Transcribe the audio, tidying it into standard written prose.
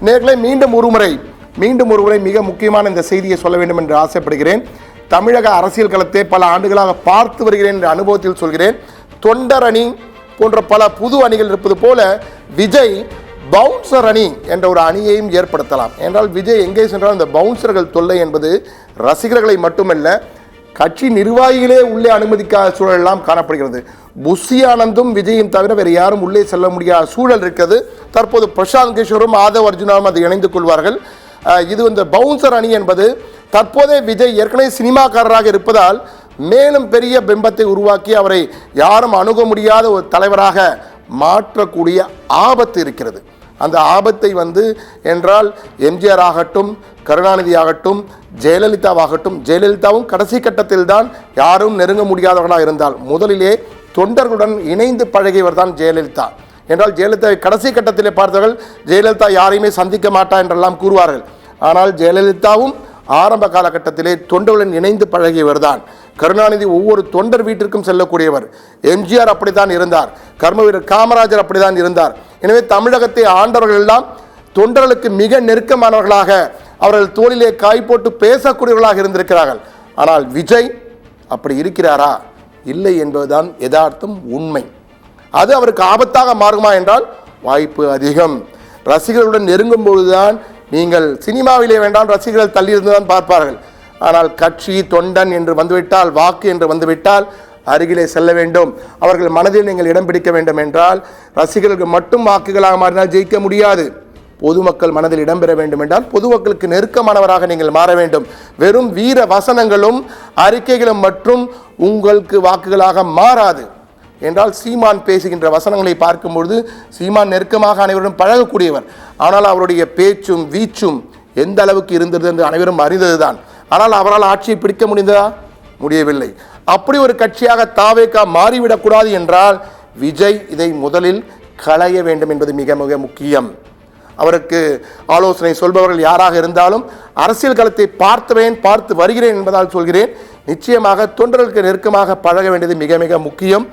நேர்களை மீண்டும் ஒருமுறை மிக முக்கியமான இந்த செய்தியை சொல்ல வேண்டும் என்று ஆசைப்படுகிறேன். தமிழக அரசியல் களத்தை பல ஆண்டுகளாக பார்த்து வருகிறேன் என்ற அனுபவத்தில் சொல்கிறேன். தொண்டர் அணி போன்ற பல புது அணிகள் இருப்பது போல விஜய் பவுன்சர் அணி என்ற ஒரு அணியையும் ஏற்படுத்தலாம். என்றால் விஜய் எங்கே சென்றால் இந்த பவுன்சர்கள் தொல்லை என்பது ரசிகர்களை மட்டுமல்ல, கட்சி நிர்வாகிகளே உள்ளே அனுமதிக்காத சூழல் எல்லாம் காணப்படுகிறது. புஷி ஆனந்தும் விஜயும் தவிர வேறு யாரும் உள்ளே செல்ல முடியாத சூழல் இருக்கிறது. தற்போது பிரசாந்த் கிஷோரும் ஆதவ் அர்ஜுனாவும் அதை இணைந்து கொள்வார்கள். இது இந்த பவுன்சர் அணி என்பது தற்போதே விஜய் ஏற்கனவே சினிமாக்காரராக இருப்பதால் மேலும் பெரிய பிம்பத்தை உருவாக்கி அவரை யாரும் அணுக முடியாத ஒரு தலைவராக மாற்றக்கூடிய ஆபத்து இருக்கிறது. அந்த ஆபத்தை என்றால் எம்ஜிஆர் ஆகட்டும், கருணாநிதி ஆகட்டும், ஜெயலலிதாவும் கடைசி கட்டத்தில் தான் யாரும் நெருங்க முடியாதவர்களாக இருந்தால் முதலிலே தொண்டர்களுடன் இணைந்து பழகியவர் தான் ஜெயலலிதா. என்றால் ஜெயலலிதாவை கடைசி கட்டத்திலே பார்த்தவர்கள் ஜெயலலிதா யாரையுமே சந்திக்க மாட்டார் என்றெல்லாம் கூறுவார்கள். ஆனால் ஜெயலலிதாவும் ஆரம்ப காலகட்டத்திலே தொண்டர்களுடன் இணைந்து பழகியவர் தான். கருணாநிதி ஒவ்வொரு தொண்டர் வீட்டிற்கும் செல்லக்கூடியவர். எம்ஜிஆர் அப்படித்தான் இருந்தார். கர்ம வீரர் காமராஜர் அப்படித்தான் இருந்தார். எனவே தமிழகத்தை ஆண்டவர்கள் எல்லாம் தொண்டர்களுக்கு மிக நெருக்கமானவர்களாக, அவர்கள் தோளிலே காய் போட்டு பேசக்கூடியவர்களாக இருந்திருக்கிறார்கள். ஆனால் விஜய் அப்படி இருக்கிறாரா? இல்லை என்பதுதான் யதார்த்தம், உண்மை. அது அவருக்கு ஆபத்தாக மாறுமா என்றால் வாய்ப்பு அதிகம். ரசிகர்களுடன் நெருங்கும் பொழுதுதான் நீங்கள் சினிமாவிலே வேண்டாம் ரசிகர்கள் தள்ளியிருந்து தான் பார்ப்பார்கள். ஆனால் கட்சி தொண்டன் என்று வந்துவிட்டால், வாக்கு என்று வந்துவிட்டால் அருகிலே செல்ல வேண்டும். அவர்கள் மனதில் நீங்கள் இடம் பிடிக்க வேண்டும் என்றால் ரசிகர்களுக்கு மட்டும் வாக்குகளாக மாறினால் ஜெயிக்க முடியாது. பொதுமக்கள் மனதில் இடம்பெற வேண்டும் என்றால் பொதுமக்களுக்கு நெருக்கமானவராக நீங்கள் மாற வேண்டும். வெறும் வீர வசனங்களும் அறிக்கைகளும் மற்றும் உங்களுக்கு வாக்குகளாக மாறாது. என்றால் சீமான் பேசுகின்ற வசனங்களை பார்க்கும்பொழுது சீமான் நெருக்கமாக அனைவரும் பழகக்கூடியவர். ஆனால் அவருடைய பேச்சும் வீச்சும் எந்த அளவுக்கு இருந்தது என்று அனைவரும் அறிந்ததுதான். ஆனால் அவரால் ஆட்சியை பிடிக்க முடிந்ததா? முடியவில்லை. அப்படி ஒரு கட்சியாக தாவேகா மாறிவிடக்கூடாது என்றால் விஜய் இதை முதலில் களைய வேண்டும் என்பது மிக மிக முக்கியம். அவருக்கு ஆலோசனை சொல்பவர்கள் யாராக இருந்தாலும் அரசியல் களத்தை பார்த்து வருகிறேன் என்பதால் சொல்கிறேன். நிச்சயமாக தொண்டர்களுக்கு நெருக்கமாக பழக வேண்டியது மிக மிக முக்கியம்.